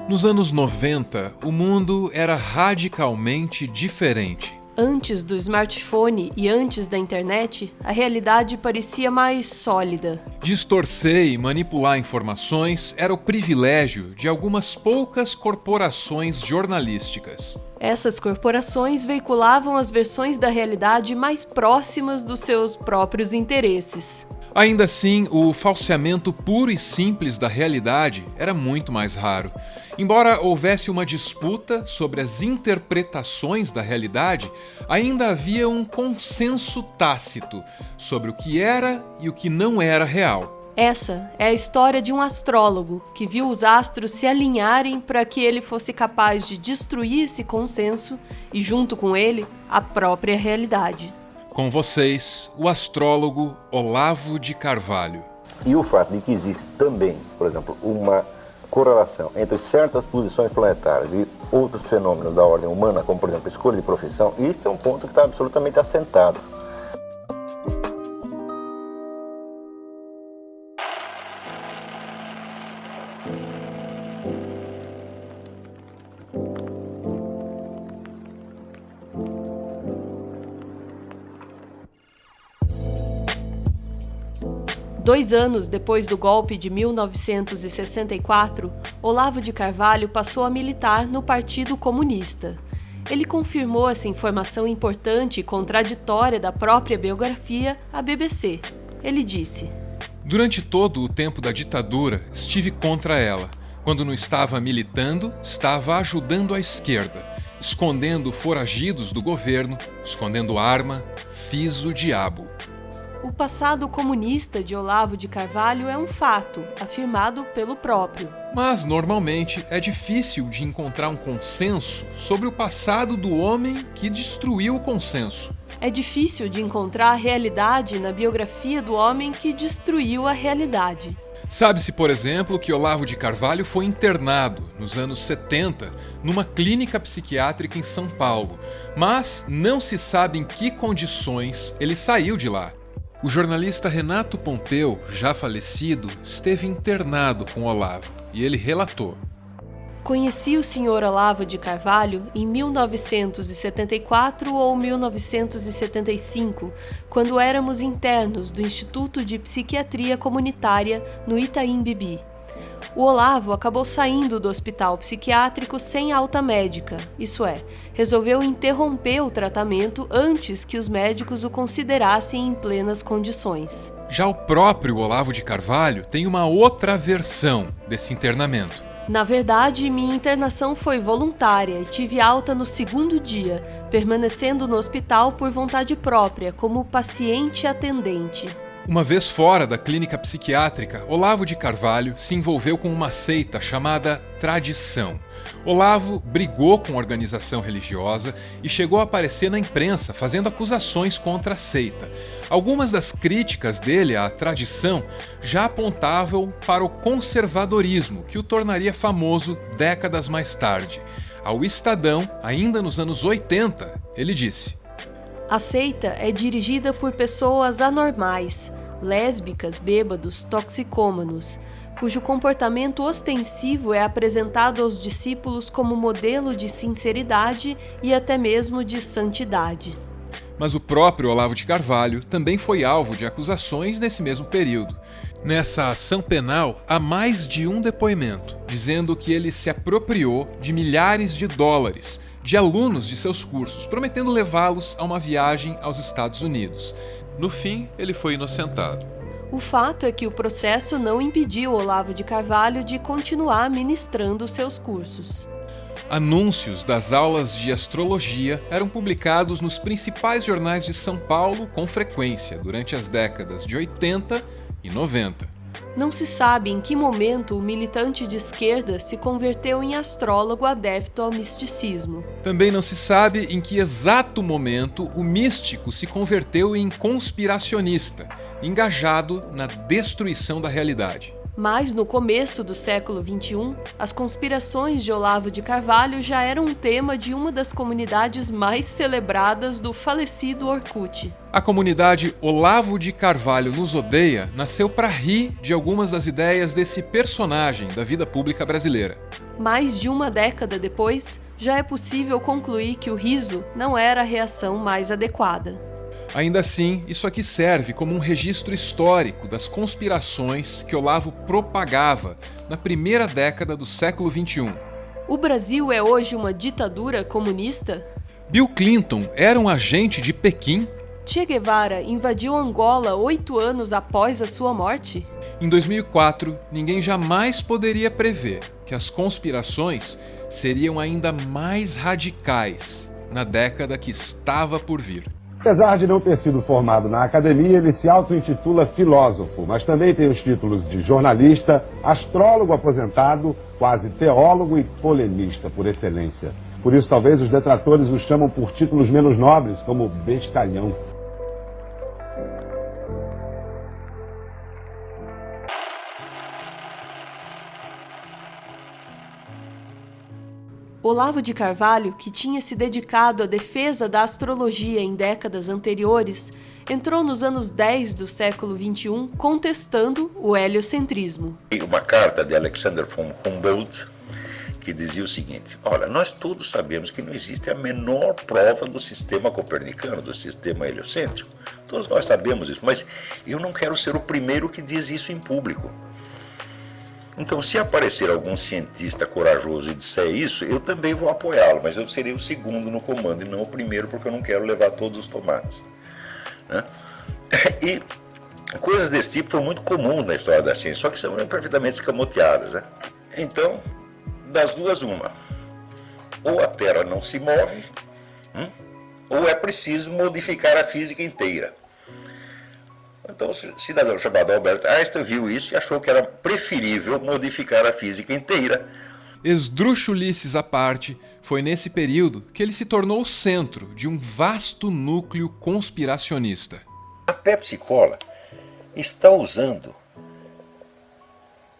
Nos anos 90, o mundo era radicalmente diferente. Antes do smartphone e antes da internet, a realidade parecia mais sólida. Distorcer e manipular informações era o privilégio de algumas poucas corporações jornalísticas. Essas corporações veiculavam as versões da realidade mais próximas dos seus próprios interesses. Ainda assim, o falseamento puro e simples da realidade era muito mais raro. Embora houvesse uma disputa sobre as interpretações da realidade, ainda havia um consenso tácito sobre o que era e o que não era real. Essa é a história de um astrólogo que viu os astros se alinharem para que ele fosse capaz de destruir esse consenso e, junto com ele, a própria realidade. Com vocês, o astrólogo Olavo de Carvalho. E o fato de que existe também, por exemplo, uma correlação entre certas posições planetárias e outros fenômenos da ordem humana, como por exemplo a escolha de profissão, isso é um ponto que está absolutamente assentado. Dois anos depois do golpe de 1964, Olavo de Carvalho passou a militar no Partido Comunista. Ele confirmou essa informação importante e contraditória da própria biografia à BBC. Ele disse: Durante todo o tempo da ditadura, estive contra ela. Quando não estava militando, estava ajudando a esquerda, escondendo foragidos do governo, escondendo arma, fiz o diabo. O passado comunista de Olavo de Carvalho é um fato, afirmado pelo próprio. Mas, normalmente, é difícil de encontrar um consenso sobre o passado do homem que destruiu o consenso. É difícil de encontrar a realidade na biografia do homem que destruiu a realidade. Sabe-se, por exemplo, que Olavo de Carvalho foi internado, nos anos 70, numa clínica psiquiátrica em São Paulo, mas não se sabe em que condições ele saiu de lá. O jornalista Renato Pompeu, já falecido, esteve internado com Olavo e ele relatou: Conheci o Sr. Olavo de Carvalho em 1974 ou 1975, quando éramos internos do Instituto de Psiquiatria Comunitária no Itaim Bibi. O Olavo acabou saindo do hospital psiquiátrico sem alta médica, isso é, resolveu interromper o tratamento antes que os médicos o considerassem em plenas condições. Já o próprio Olavo de Carvalho tem uma outra versão desse internamento. Na verdade, minha internação foi voluntária e tive alta no segundo dia, permanecendo no hospital por vontade própria, como paciente atendente. Uma vez fora da clínica psiquiátrica, Olavo de Carvalho se envolveu com uma seita chamada Tradição. Olavo brigou com a organização religiosa e chegou a aparecer na imprensa fazendo acusações contra a seita. Algumas das críticas dele à Tradição já apontavam para o conservadorismo, que o tornaria famoso décadas mais tarde. Ao Estadão, ainda nos anos 80, ele disse: A seita é dirigida por pessoas anormais, lésbicas, bêbados, toxicômanos, cujo comportamento ostensivo é apresentado aos discípulos como modelo de sinceridade e até mesmo de santidade. Mas o próprio Olavo de Carvalho também foi alvo de acusações nesse mesmo período. Nessa ação penal, há mais de um depoimento, dizendo que ele se apropriou de milhares de dólares de alunos de seus cursos, prometendo levá-los a uma viagem aos Estados Unidos. No fim, ele foi inocentado. O fato é que o processo não impediu Olavo de Carvalho de continuar ministrando seus cursos. Anúncios das aulas de astrologia eram publicados nos principais jornais de São Paulo com frequência durante as décadas de 80 e 90. Não se sabe em que momento o militante de esquerda se converteu em astrólogo adepto ao misticismo. Também não se sabe em que exato momento o místico se converteu em conspiracionista, engajado na destruição da realidade. Mas no começo do século XXI, as conspirações de Olavo de Carvalho já eram um tema de uma das comunidades mais celebradas do falecido Orkut. A comunidade Olavo de Carvalho nos odeia nasceu para rir de algumas das ideias desse personagem da vida pública brasileira. Mais de uma década depois, já é possível concluir que o riso não era a reação mais adequada. Ainda assim, isso aqui serve como um registro histórico das conspirações que Olavo propagava na primeira década do século XXI. O Brasil é hoje uma ditadura comunista? Bill Clinton era um agente de Pequim? Che Guevara invadiu Angola 8 anos após a sua morte? Em 2004, ninguém jamais poderia prever que as conspirações seriam ainda mais radicais na década que estava por vir. Apesar de não ter sido formado na academia, ele se auto-intitula filósofo, mas também tem os títulos de jornalista, astrólogo aposentado, quase teólogo e polemista por excelência. Por isso, talvez os detratores o chamam por títulos menos nobres, como bestalhão. Olavo de Carvalho, que tinha se dedicado à defesa da astrologia em décadas anteriores, entrou nos anos 10 do século XXI contestando o heliocentrismo. Uma carta de Alexander von Humboldt que dizia o seguinte: olha, nós todos sabemos que não existe a menor prova do sistema copernicano, do sistema heliocêntrico. Todos nós sabemos isso, mas eu não quero ser o primeiro que diz isso em público. Então, se aparecer algum cientista corajoso e disser isso, eu também vou apoiá-lo, mas eu serei o segundo no comando e não o primeiro, porque eu não quero levar todos os tomates, né? E coisas desse tipo foram muito comuns na história da ciência, só que são perfeitamente escamoteadas, né? Então, das duas, uma. Ou a Terra não se move, ou é preciso modificar a física inteira. Então, o cidadão chamado Albert Einstein viu isso e achou que era preferível modificar a física inteira. Esdrúxulices à parte, foi nesse período que ele se tornou o centro de um vasto núcleo conspiracionista. A Pepsi Cola está usando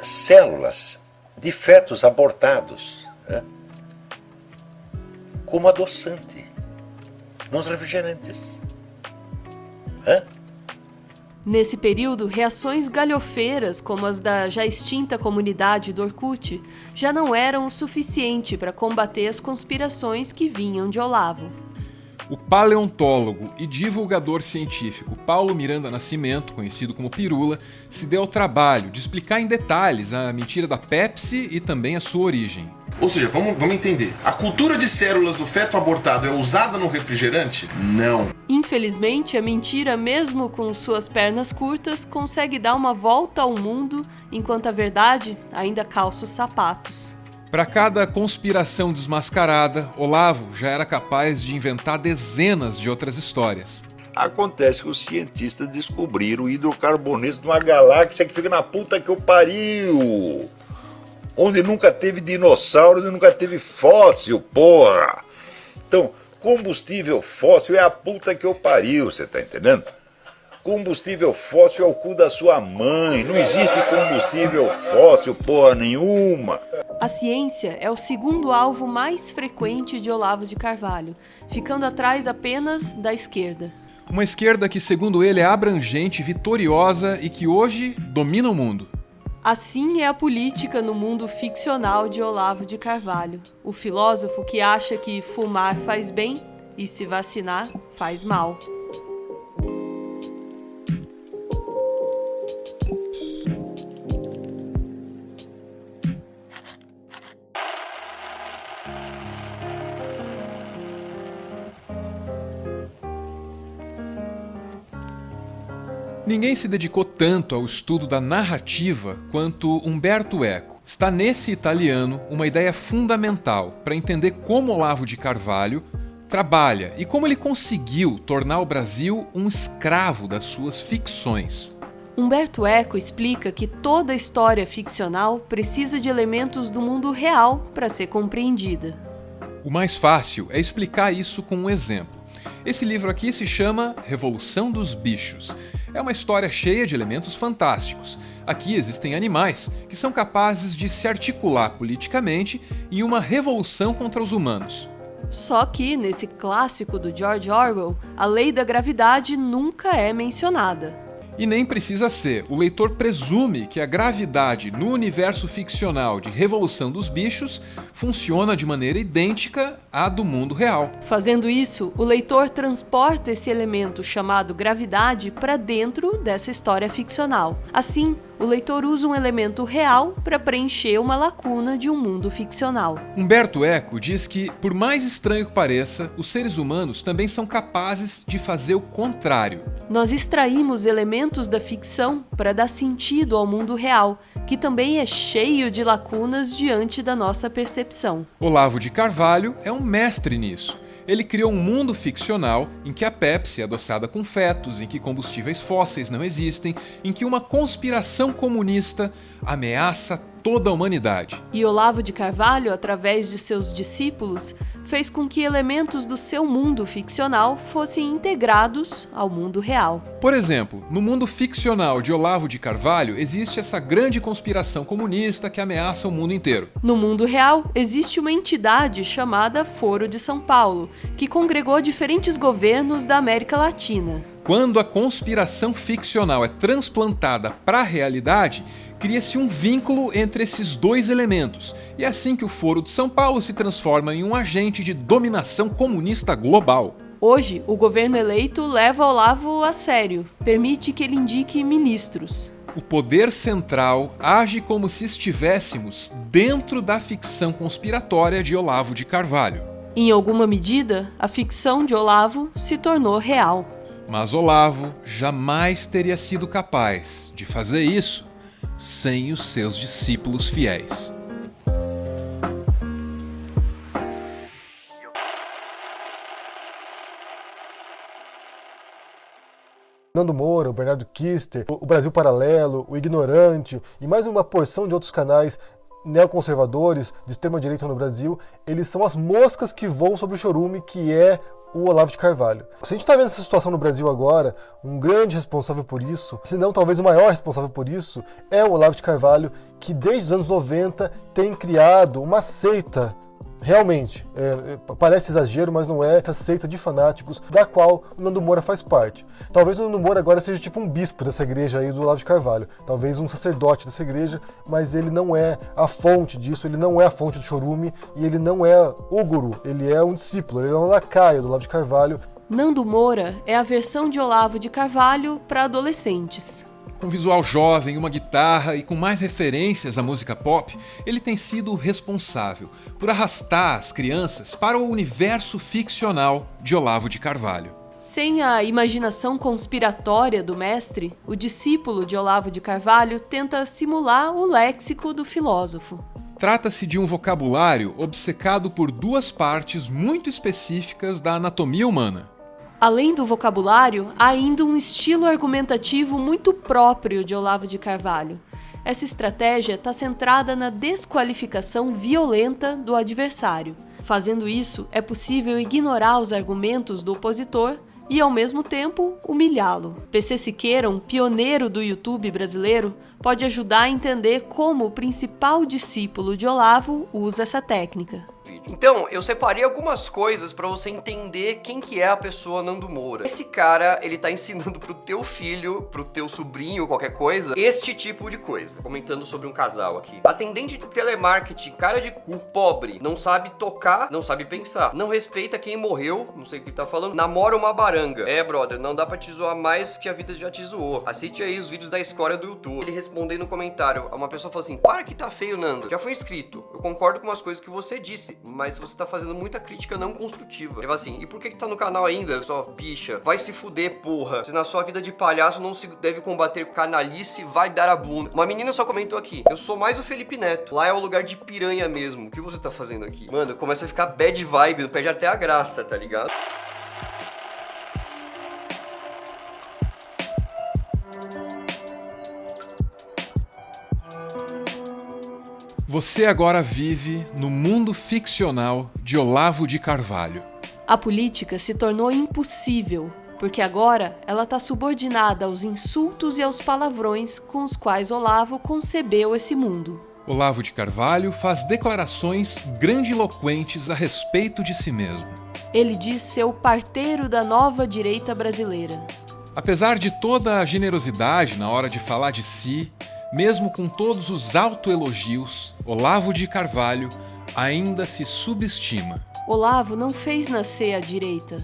células de fetos abortados, né, como adoçante nos refrigerantes. Nesse período, reações galhofeiras, como as da já extinta comunidade do Orkut, já não eram o suficiente para combater as conspirações que vinham de Olavo. O paleontólogo e divulgador científico Paulo Miranda Nascimento, conhecido como Pirula, se deu ao trabalho de explicar em detalhes a mentira da Pepsi e também a sua origem. Ou seja, vamos entender. A cultura de células do feto abortado é usada no refrigerante? Não. Infelizmente, a mentira, mesmo com suas pernas curtas, consegue dar uma volta ao mundo, enquanto a verdade ainda calça os sapatos. Para cada conspiração desmascarada, Olavo já era capaz de inventar dezenas de outras histórias. Acontece que os cientistas descobriram o hidrocarboneto de uma galáxia que fica na puta que o pariu. Onde nunca teve dinossauro e nunca teve fóssil, porra. Então, combustível fóssil é a puta que o pariu, você tá entendendo? Combustível fóssil é o cu da sua mãe. Não existe combustível fóssil, porra nenhuma. A ciência é o segundo alvo mais frequente de Olavo de Carvalho, ficando atrás apenas da esquerda. Uma esquerda que, segundo ele, é abrangente, vitoriosa e que hoje domina o mundo. Assim é a política no mundo ficcional de Olavo de Carvalho, o filósofo que acha que fumar faz bem e se vacinar faz mal. Ninguém se dedicou tanto ao estudo da narrativa quanto Umberto Eco. Está nesse italiano uma ideia fundamental para entender como Olavo de Carvalho trabalha e como ele conseguiu tornar o Brasil um escravo das suas ficções. Umberto Eco explica que toda história ficcional precisa de elementos do mundo real para ser compreendida. O mais fácil é explicar isso com um exemplo. Esse livro aqui se chama Revolução dos Bichos. É uma história cheia de elementos fantásticos. Aqui existem animais que são capazes de se articular politicamente em uma revolução contra os humanos. Só que, nesse clássico do George Orwell, a lei da gravidade nunca é mencionada. E nem precisa ser. O leitor presume que a gravidade no universo ficcional de Revolução dos Bichos funciona de maneira idêntica à do mundo real. Fazendo isso, o leitor transporta esse elemento chamado gravidade para dentro dessa história ficcional. Assim, o leitor usa um elemento real para preencher uma lacuna de um mundo ficcional. Humberto Eco diz que, por mais estranho que pareça, os seres humanos também são capazes de fazer o contrário. Nós extraímos elementos da ficção para dar sentido ao mundo real, que também é cheio de lacunas diante da nossa percepção. Olavo de Carvalho é um mestre nisso. Ele criou um mundo ficcional em que a Pepsi é adoçada com fetos, em que combustíveis fósseis não existem, em que uma conspiração comunista ameaça toda a humanidade. E Olavo de Carvalho, através de seus discípulos, fez com que elementos do seu mundo ficcional fossem integrados ao mundo real. Por exemplo, no mundo ficcional de Olavo de Carvalho existe essa grande conspiração comunista que ameaça o mundo inteiro. No mundo real, existe uma entidade chamada Foro de São Paulo, que congregou diferentes governos da América Latina. Quando a conspiração ficcional é transplantada para a realidade, cria-se um vínculo entre esses dois elementos, e é assim que o Foro de São Paulo se transforma em um agente de dominação comunista global. Hoje, o governo eleito leva Olavo a sério, permite que ele indique ministros. O poder central age como se estivéssemos dentro da ficção conspiratória de Olavo de Carvalho. Em alguma medida, a ficção de Olavo se tornou real. Mas Olavo jamais teria sido capaz de fazer isso sem os seus discípulos fiéis. Nando Moura, o Bernardo Kister, o Brasil Paralelo, o Ignorante e mais uma porção de outros canais neoconservadores de extrema-direita no Brasil, eles são as moscas que voam sobre o chorume que é o Olavo de Carvalho. Se a gente está vendo essa situação no Brasil agora, um grande responsável por isso, se não talvez o maior responsável por isso, é o Olavo de Carvalho, que desde os anos 90 tem criado uma seita, realmente, parece exagero, mas não é, essa seita de fanáticos, da qual o Nando Moura faz parte. Talvez o Nando Moura agora seja tipo um bispo dessa igreja aí do Olavo de Carvalho, talvez um sacerdote dessa igreja, mas ele não é a fonte disso, ele não é a fonte do chorume, e ele não é o guru, ele é um discípulo, ele é um lacaio do Olavo de Carvalho. Nando Moura é a versão de Olavo de Carvalho para adolescentes. Com visual jovem, uma guitarra e com mais referências à música pop, ele tem sido o responsável por arrastar as crianças para o universo ficcional de Olavo de Carvalho. Sem a imaginação conspiratória do mestre, o discípulo de Olavo de Carvalho tenta simular o léxico do filósofo. Trata-se de um vocabulário obcecado por duas partes muito específicas da anatomia humana. Além do vocabulário, há ainda um estilo argumentativo muito próprio de Olavo de Carvalho. Essa estratégia está centrada na desqualificação violenta do adversário. Fazendo isso, é possível ignorar os argumentos do opositor e, ao mesmo tempo, humilhá-lo. PC Siqueira, um pioneiro do YouTube brasileiro, pode ajudar a entender como o principal discípulo de Olavo usa essa técnica. Então, eu separei algumas coisas pra você entender quem que é a pessoa Nando Moura. Esse cara, ele tá ensinando pro teu filho, pro teu sobrinho, qualquer coisa, este tipo de coisa. Comentando sobre um casal aqui. Atendente de telemarketing, cara de cu, pobre, não sabe tocar, não sabe pensar, não respeita quem morreu, não sei o que tá falando, namora uma baranga. É, brother, não dá pra te zoar mais que a vida já te zoou. Assiste aí os vídeos da escória do YouTube. Ele respondendo no comentário, uma pessoa falou assim, para que tá feio, Nando. Já foi inscrito. Eu concordo com as coisas que você disse, mas você tá fazendo muita crítica não construtiva. Ele fala assim, e por que tá no canal ainda, sua bicha? Vai se fuder, porra. Se na sua vida de palhaço não se deve combater canalice, vai dar a bunda. Uma menina só comentou aqui, eu sou mais o Felipe Neto. Lá é o lugar de piranha mesmo. O que você tá fazendo aqui? Mano, começa a ficar bad vibe, perde até a graça, tá ligado? Você agora vive no mundo ficcional de Olavo de Carvalho. A política se tornou impossível. porque agora ela está subordinada aos insultos e aos palavrões com os quais Olavo concebeu esse mundo. Olavo de Carvalho faz declarações grandiloquentes a respeito de si mesmo. Ele diz ser o parteiro da nova direita brasileira. Apesar de toda a generosidade na hora de falar de si, mesmo com todos os autoelogios, Olavo de Carvalho ainda se subestima. Olavo não fez nascer a direita.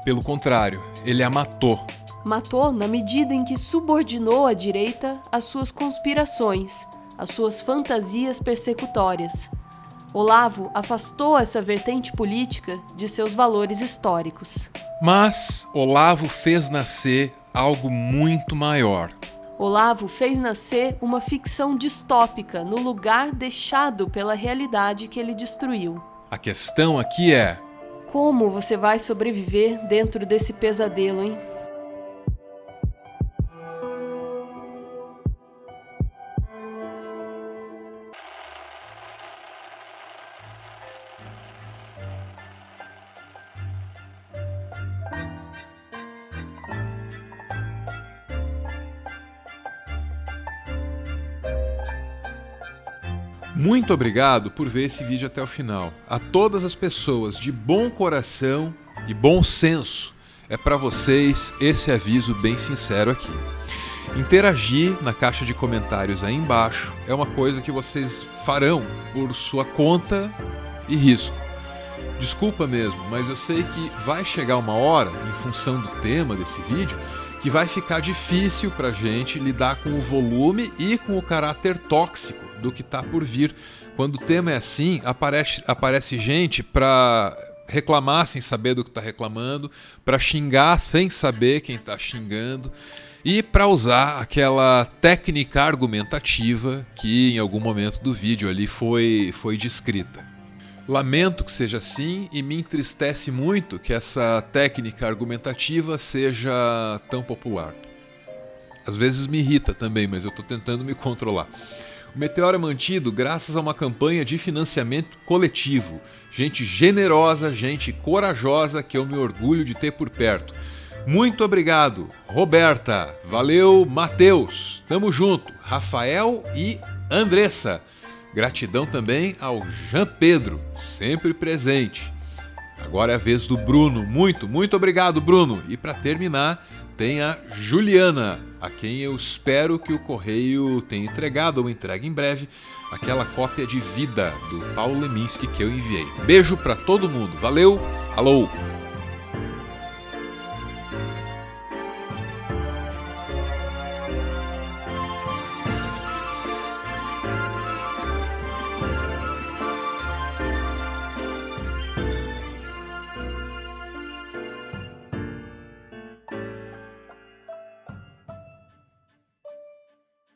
Pelo contrário, ele a matou. Matou na medida em que subordinou a direita às suas conspirações, às suas fantasias persecutórias. Olavo afastou essa vertente política de seus valores históricos. Mas Olavo fez nascer algo muito maior. Olavo fez nascer uma ficção distópica no lugar deixado pela realidade que ele destruiu. A questão aqui é: como você vai sobreviver dentro desse pesadelo, hein? Muito obrigado por ver esse vídeo até o final. A todas as pessoas de bom coração e bom senso, é para vocês esse aviso bem sincero aqui. Interagir na caixa de comentários aí embaixo é uma coisa que vocês farão por sua conta e risco. Desculpa mesmo, mas eu sei que vai chegar uma hora, em função do tema desse vídeo, que vai ficar difícil pra gente lidar com o volume e com o caráter tóxico do que tá por vir. Quando o tema é assim, aparece gente pra reclamar sem saber do que tá reclamando, pra xingar sem saber quem tá xingando e pra usar aquela técnica argumentativa que em algum momento do vídeo ali foi descrita. Lamento que seja assim e me entristece muito que essa técnica argumentativa seja tão popular. Às vezes me irrita também, mas eu estou tentando me controlar. O Meteoro é mantido graças a uma campanha de financiamento coletivo. Gente generosa, gente corajosa que eu me orgulho de ter por perto. Muito obrigado, Roberta. Valeu, Matheus. Tamo junto. Rafael e Andressa. Gratidão também ao Jean Pedro, sempre presente. Agora é a vez do Bruno. Muito obrigado, Bruno. E para terminar, tem a Juliana, a quem eu espero que o Correio tenha entregado ou entregue em breve aquela cópia de vida do Paulo Leminski que eu enviei. Beijo para todo mundo. Valeu, falou!